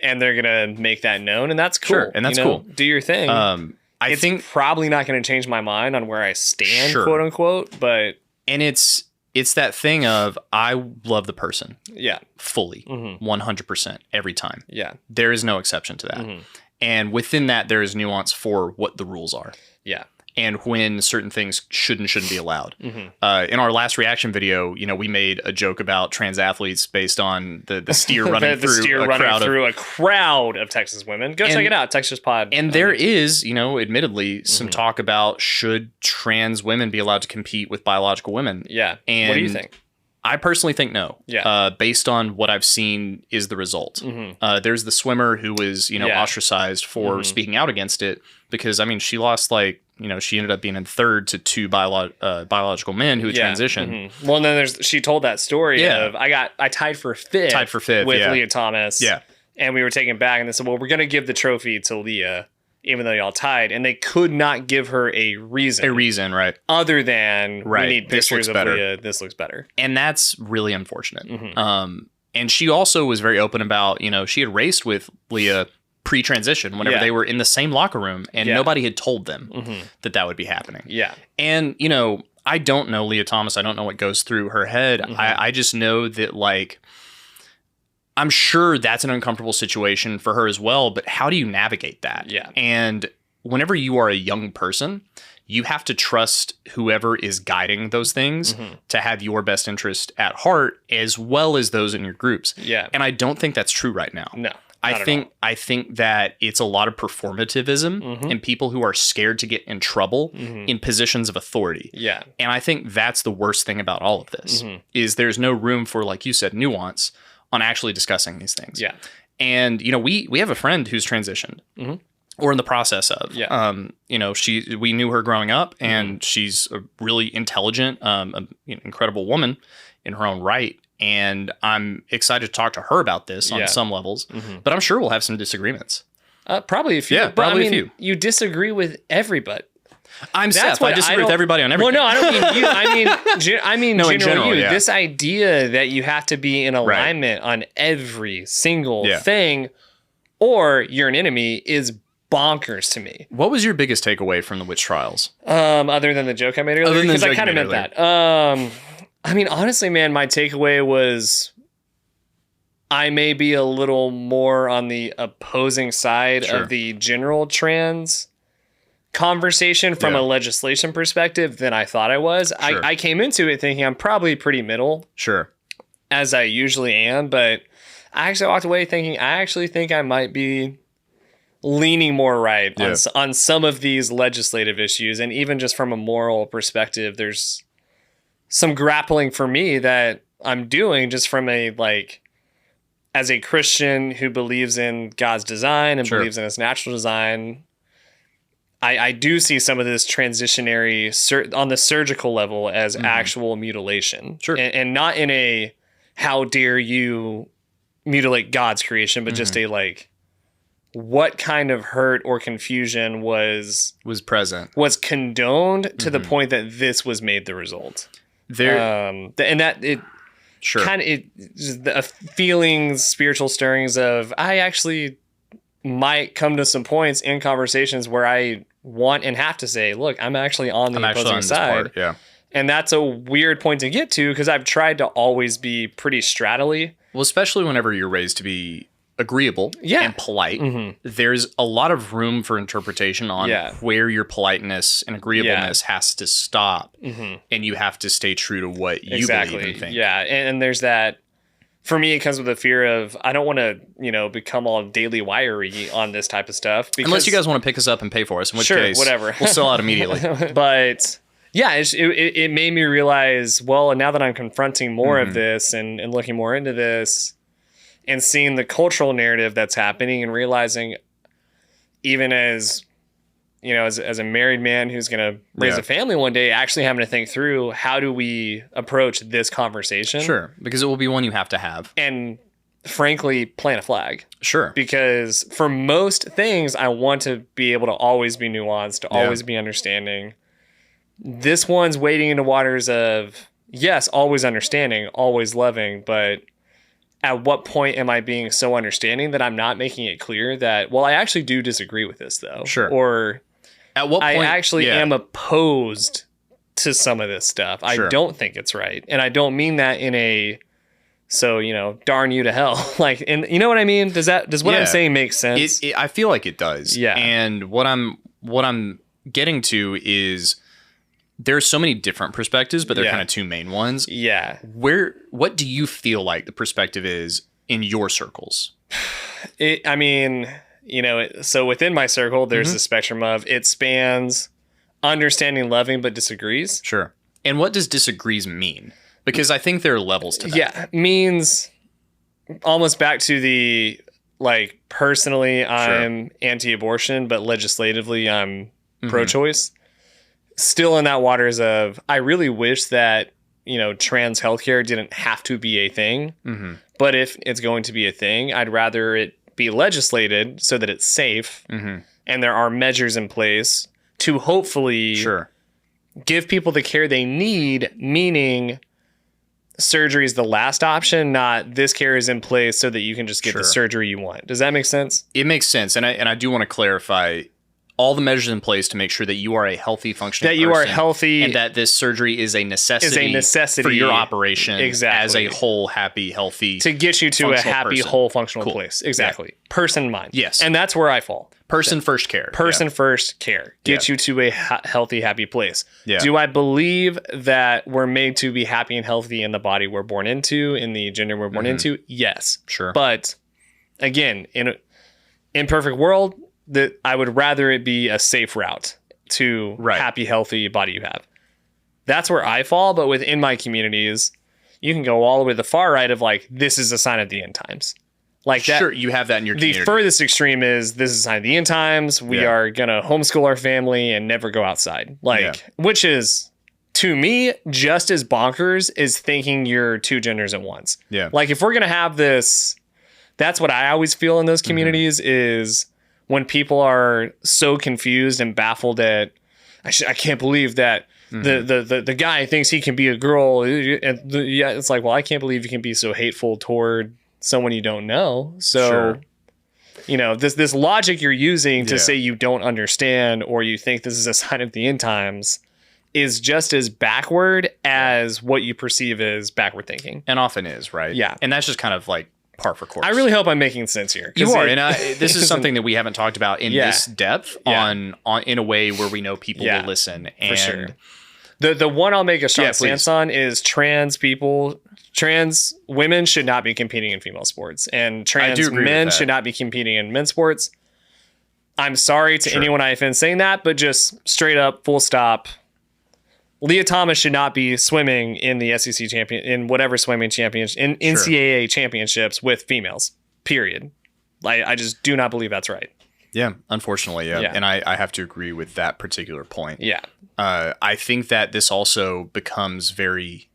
And they're going to make that known, and that's cool. Sure, and that's cool. Do your thing. I think probably not going to change my mind on where I stand, quote unquote, but... And it's that thing of, I love the person. Yeah. Fully. 100% every time. Yeah. There is no exception to that. And within that, there is nuance for what the rules are. Yeah. And when certain things shouldn't be allowed. In our last reaction video, we made a joke about trans athletes based on the steer running through a crowd of Texas women. Go check it out, Texas Pod. And there is, admittedly, some talk about should trans women be allowed to compete with biological women. Yeah. And what do you think? I personally think no. Yeah. Based on what I've seen is the result. There's the swimmer who was, ostracized for speaking out against it because, she lost she ended up being in third to 2 biological men who had transitioned. Well, and then she told that story of I tied for fifth. With Leah Thomas. Yeah. And we were taken back and they said, well, we're going to give the trophy to Leah, even though y'all tied. And they could not give her a reason. Right. Other than we need pictures of Leah. This looks better. And that's really unfortunate. And she also was very open about, she had raced with Leah pre-transition whenever they were in the same locker room and nobody had told them that would be happening. Yeah. And, I don't know Leah Thomas. I don't know what goes through her head. I just know that I'm sure that's an uncomfortable situation for her as well, but how do you navigate that? Yeah. And whenever you are a young person, you have to trust whoever is guiding those things to have your best interest at heart as well as those in your groups. Yeah. And I don't think that's true right now. No. I think that it's a lot of performativism and people who are scared to get in trouble in positions of authority. Yeah. And I think that's the worst thing about all of this is there's no room for, like you said, nuance on actually discussing these things. Yeah. And, we have a friend who's transitioned or in the process of. Yeah. We knew her growing up and she's a really intelligent, incredible woman in her own right. And I'm excited to talk to her about this on some levels, but I'm sure we'll have some disagreements. Probably a few. Yeah, probably a few. You disagree with everybody. I'm Seth. I disagree with everybody on everything. Well, no, I don't mean you. I mean no, general in general, you. yeah. This idea that you have to be in alignment on every single thing, or you're an enemy, is bonkers to me. What was your biggest takeaway from the witch trials? Other than the joke I made earlier, because I kind of meant that. I mean, honestly, man, my takeaway was I may be a little more on the opposing side of the general trans conversation from a legislation perspective than I thought I was. Sure. I came into it thinking I'm probably pretty middle. Sure. As I usually am, but I actually walked away thinking I actually think I might be leaning more right on some of these legislative issues. And even just from a moral perspective, there's some grappling for me that I'm doing just from as a Christian who believes in God's design and believes in his natural design. I do see some of this transitionary on the surgical level as actual mutilation. Sure. And not in a how dare you mutilate God's creation, but just a what kind of hurt or confusion was condoned to the point that this was made the result. And that it kind of the feelings, spiritual stirrings of I actually might come to some points in conversations where I want and have to say, look, I'm actually on the opposing side. Yeah. And that's a weird point to get to because I've tried to always be pretty straddly. Well, especially whenever you're raised to be agreeable and polite, there's a lot of room for interpretation on where your politeness and agreeableness has to stop, and you have to stay true to what you believe and think. Yeah, and there's that. For me, it comes with the fear of I don't want to, become all daily wiry on this type of stuff. Because, unless you guys want to pick us up and pay for us, in which case, whatever, we'll sell out immediately. But yeah, it made me realize, well, now that I'm confronting more of this and looking more into this and seeing the cultural narrative that's happening and realizing even as, as a married man who's going to raise a family one day, actually having to think through how do we approach this conversation? Sure, because it will be one you have to have. And frankly, plant a flag. Sure. Because for most things, I want to be able to always be nuanced, to always be understanding. This one's wading into waters of, yes, always understanding, always loving, but at what point am I being so understanding that I'm not making it clear that, well, I actually do disagree with this, though. Sure. Or at what point, I actually am opposed to some of this stuff. Sure. I don't think it's right. And I don't mean that in a, darn you to hell. And you know what I mean? Does what I'm saying make sense? I feel like it does. Yeah. And what I'm getting to is there's so many different perspectives, but they're kind of two main ones. Yeah. What do you feel like the perspective is in your circles? So within my circle, there's a spectrum of it spans understanding, loving, but disagrees. Sure. And what does disagrees mean? Because I think there are levels to that. Yeah. Means almost back to the, personally, I'm anti-abortion, but legislatively, I'm pro-choice. Still in that waters of, I really wish that, trans healthcare didn't have to be a thing. But if it's going to be a thing, I'd rather it be legislated so that it's safe and there are measures in place to hopefully give people the care they need, meaning surgery is the last option, not this care is in place so that you can just get the surgery you want. Does that make sense? It makes sense. And I do want to clarify all the measures in place to make sure that you are a healthy, functioning person. That you are healthy. And that this surgery is a necessity for your operation as a whole, happy, healthy, to get you to a happy, whole, functional place. Exactly. Yeah. Person, mind. Yes. And that's where I fall. Person first care. Person first care. Get you to a healthy, happy place. Yeah. Do I believe that we're made to be happy and healthy in the body we're born into, in the gender we're born into? Yes. Sure. But again, in an imperfect world, that I would rather it be a safe route to happy, healthy body you have. That's where I fall. But within my communities, you can go all the way to the far right of like, this is a sign of the end times. Like that. Sure, you have that in your community. The furthest extreme is this is a sign of the end times. We are going to homeschool our family and never go outside. Which is, to me, just as bonkers as thinking you're two genders at once. Yeah. Like if we're going to have this, that's what I always feel in those communities is when people are so confused and baffled at, I can't believe that the guy thinks he can be a girl. And it's like, well, I can't believe you can be so hateful toward someone you don't know. So, this logic you're using to say you don't understand or you think this is a sign of the end times is just as backward as what you perceive as backward thinking. And often is, right? Yeah. And that's just kind of like par for course. I really hope I'm making sense here. You are, and this is something that we haven't talked about in this depth on in a way where we know people will listen. And for sure. The one I'll make a strong stance on is trans women should not be competing in female sports, and trans men should not be competing in men's sports. I'm sorry to anyone I offend saying that, but just straight up, full stop. Leah Thomas should not be swimming in the SEC in whatever swimming championship, in NCAA championships with females, period. I just do not believe that's right. Yeah, unfortunately, yeah. And I have to agree with that particular point. Yeah. I think that this also becomes very,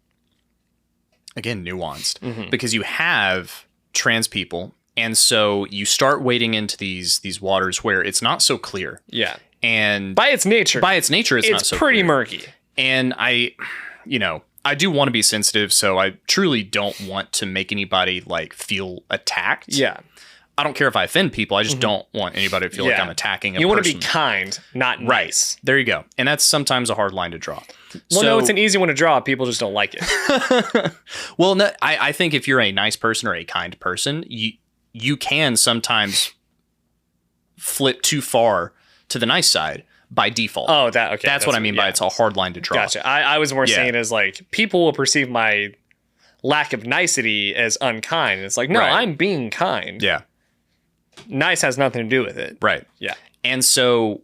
again, nuanced because you have trans people, and so you start wading into these waters where it's not so clear. Yeah. And by its nature, it's not so pretty clear. Murky. And I do want to be sensitive, so I truly don't want to make anybody like feel attacked. Yeah. I don't care if I offend people. I just don't want anybody to feel like I'm attacking a person. You want to be kind, not nice. There you go. And that's sometimes a hard line to draw. Well, no, it's an easy one to draw. People just don't like it. Well, no, I think if you're a nice person or a kind person, you can sometimes flip too far to the nice side by default. Oh, okay. That's what I mean by it's a hard line to draw. Gotcha. I was more saying it as like people will perceive my lack of nicety as unkind. It's like, no, I'm being kind. Yeah. Nice has nothing to do with it. Right. Yeah. And so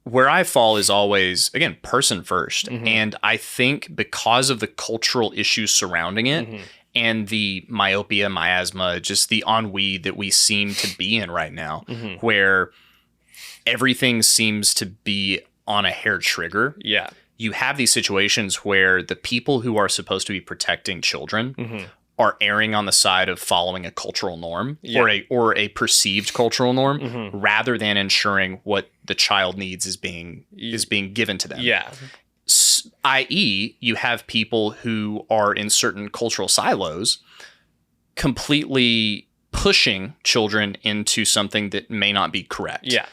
where I fall is always, again, person first. And I think because of the cultural issues surrounding it and the myopia, miasma, just the ennui that we seem to be in right now, where everything seems to be on a hair trigger. Yeah. You have these situations where the people who are supposed to be protecting children are erring on the side of following a cultural norm or a perceived cultural norm rather than ensuring what the child needs is being given to them. Yeah. I.e., you have people who are in certain cultural silos completely pushing children into something that may not be correct. Yeah.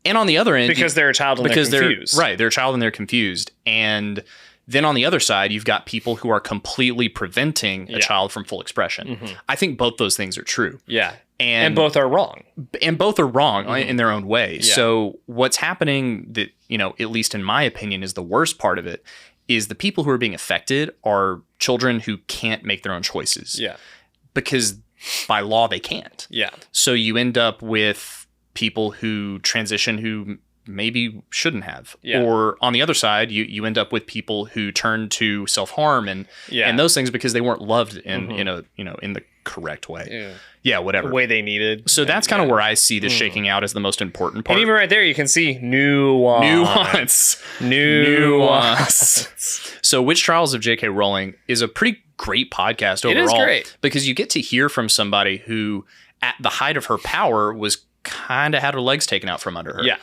And on the other end, because they're a child and they're confused. They're a child and they're confused. And then on the other side, you've got people who are completely preventing a child from full expression. I think both those things are true. Yeah. And both are wrong. And both are wrong in their own way. Yeah. So what's happening that, at least in my opinion, is the worst part of it is the people who are being affected are children who can't make their own choices. Yeah. Because by law, they can't. Yeah. So you end up with people who transition who maybe shouldn't have. Yeah. Or on the other side, you end up with people who turn to self-harm and those things because they weren't loved in in the correct way. Yeah, whatever. The way they needed. So that's kind of where I see this shaking out as the most important part. And even right there, you can see nuance. So Witch Trials of J.K. Rowling is a pretty great podcast overall. It is great. Because you get to hear from somebody who, at the height of her power, was kind of had her legs taken out from under her. Yeah.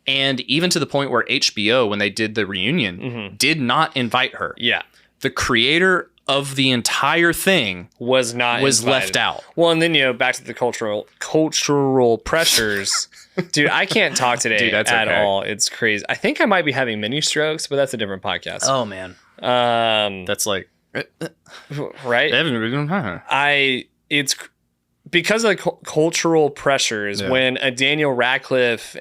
And even to the point where HBO, when they did the reunion, did not invite her. Yeah. The creator of the entire thing was left out. Well, and then, back to the cultural pressures. Dude, I can't talk today at all. It's crazy. I think I might be having mini strokes, but that's a different podcast. Oh, man. That's like... Right? It's... Because of the cultural pressures, when a Daniel Radcliffe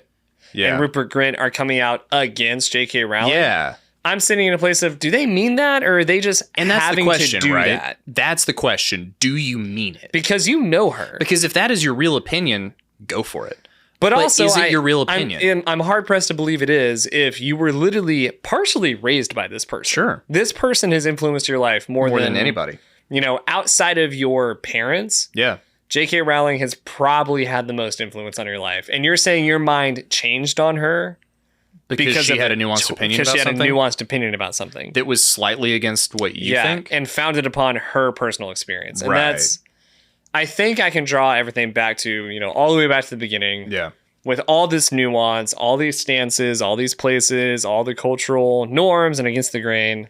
and Rupert Grint are coming out against J.K. Rowling, I'm sitting in a place of, do they mean that, or are they just having to do that? That's the question. Do you mean it? Because you know her. Because if that is your real opinion, go for it. But also, is it your real opinion? I'm hard pressed to believe it is if you were literally partially raised by this person. Sure. This person has influenced your life more than anybody. You know, outside of your parents. Yeah. J.K. Rowling has probably had the most influence on your life. And you're saying your mind changed on her because she had a nuanced opinion about something? Because she had a nuanced opinion about something. That was slightly against what you think? And founded upon her personal experience. And that's... I think I can draw everything back to, you know, all the way back to the beginning. Yeah. With all this nuance, all these stances, all these places, all the cultural norms and against the grain,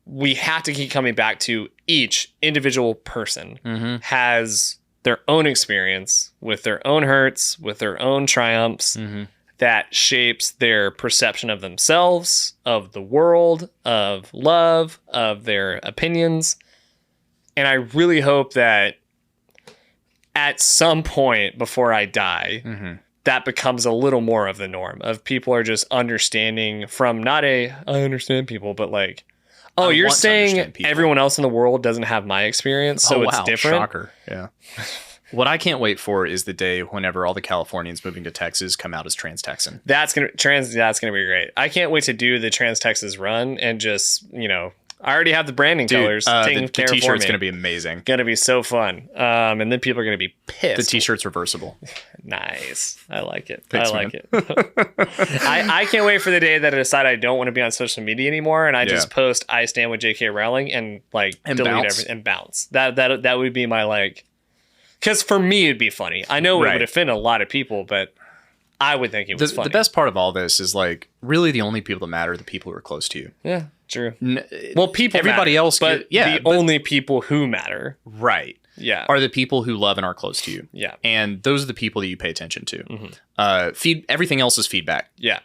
we have to keep coming back to each individual person has their own experience with their own hurts, with their own triumphs that shapes their perception of themselves, of the world, of love, of their opinions. And I really hope that at some point before I die, that becomes a little more of the norm of people are just understanding from not I understand people, but like, oh, you're saying everyone else in the world doesn't have my experience, so it's different. Shocker. Yeah. What I can't wait for is the day whenever all the Californians moving to Texas come out as trans-Texan. That's gonna be great. I can't wait to do the trans-Texas run and just, you know, I already have the branding colors taken care of for me. The t-shirt's going to be amazing. Going to be so fun. And then people are going to be pissed. The t-shirt's reversible. Nice. I like it. Thanks, I like it. I can't wait for the day that I decide I don't want to be on social media anymore and I just post I stand with J.K. Rowling and like delete everything and bounce. That would be my like, because for me it'd be funny. I know it would offend a lot of people, but I would think it was funny. The best part of all this is like really the only people that matter are the people who are close to you. Yeah. True. Well, people everybody matter, else, but only people who matter, right? Yeah, are the people who love and are close to you. Yeah, and those are the people that you pay attention to. Everything else is feedback. Yeah,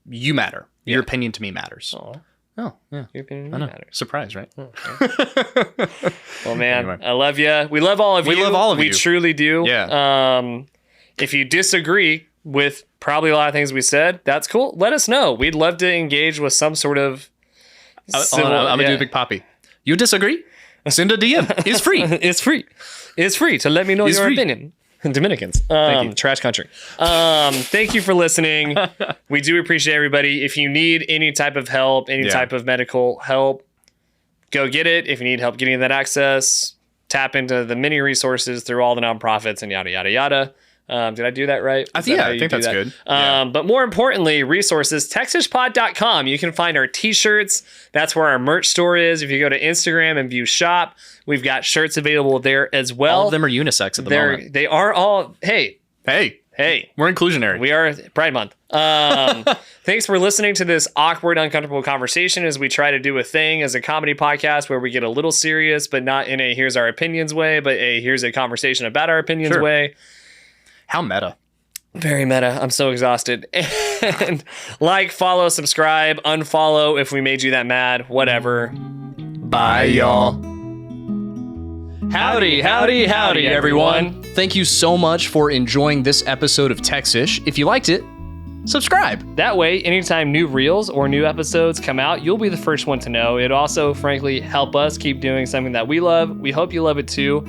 you matter. Your opinion to me matters. Oh yeah, your opinion to me matters. Surprise, right? Okay. Well, man, anyway. I love you. We love all of you. We love all of you. We truly do. Yeah. If you disagree with probably a lot of things we said, that's cool. Let us know. We'd love to engage with some sort of. I'm gonna do Big Poppy. You disagree? Send a DM. It's free. It's free. It's free to let me know your opinion. Dominicans. Thank you. Trash country. Thank you for listening. We do appreciate everybody. If you need any type of help, any type of medical help, go get it. If you need help getting that access, tap into the many resources through all the nonprofits and yada, yada, yada. Did I do that right? I think that's good. But more importantly, resources, texishpod.com. You can find our t-shirts. That's where our merch store is. If you go to Instagram and view shop, we've got shirts available there as well. All of them are unisex at the moment. They are all, hey, we're inclusionary. We are Pride Month. Thanks for listening to this awkward, uncomfortable conversation as we try to do a thing as a comedy podcast where we get a little serious, but not in a here's our opinions way, but a here's a conversation about our opinions way. How meta. Very meta. I'm so exhausted. And like, follow, subscribe, unfollow if we made you that mad. Whatever. Bye, y'all. Howdy, howdy, howdy, everyone. Thank you so much for enjoying this episode of Texish. If you liked it, subscribe. That way, anytime new reels or new episodes come out, you'll be the first one to know. It'd also, frankly, help us keep doing something that we love. We hope you love it too.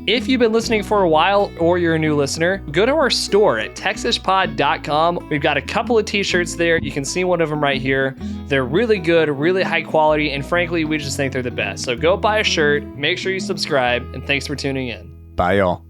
If you've been listening for a while or you're a new listener, go to our store at texishpod.com. We've got a couple of t-shirts there. You can see one of them right here. They're really good, really high quality, and frankly, we just think they're the best. So go buy a shirt, make sure you subscribe, and thanks for tuning in. Bye, y'all.